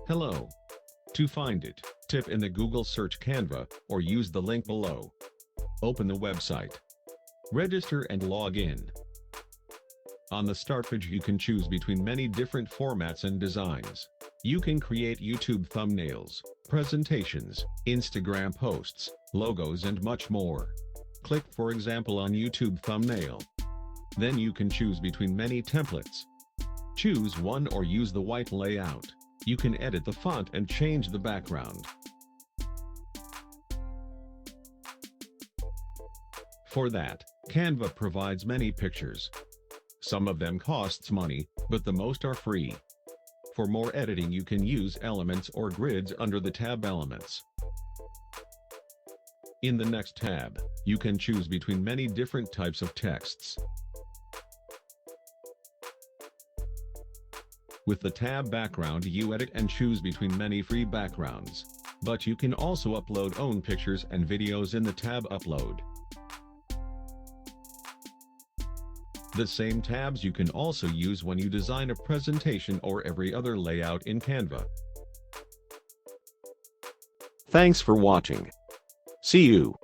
Hello. To find it, type in the Google search Canva, or use the link below. Open the website. Register and log in. On the start page you can choose between many different formats and designs. You can create YouTube thumbnails, presentations, Instagram posts, logos and much more. Click for example on YouTube thumbnail. Then you can choose between many templates. Choose one or use the white layout. You can edit the font and change the background. For that, Canva provides many pictures. Some of them costs money, but the most are free. For more editing you can use elements or grids under the tab Elements. In the next tab, you can choose between many different types of texts. With the tab Background you edit and choose between many free backgrounds, but you can also upload own pictures and videos in the tab Upload. The same tabs you can also use when you design a presentation or every other layout in Canva. Thanks for watching. See you.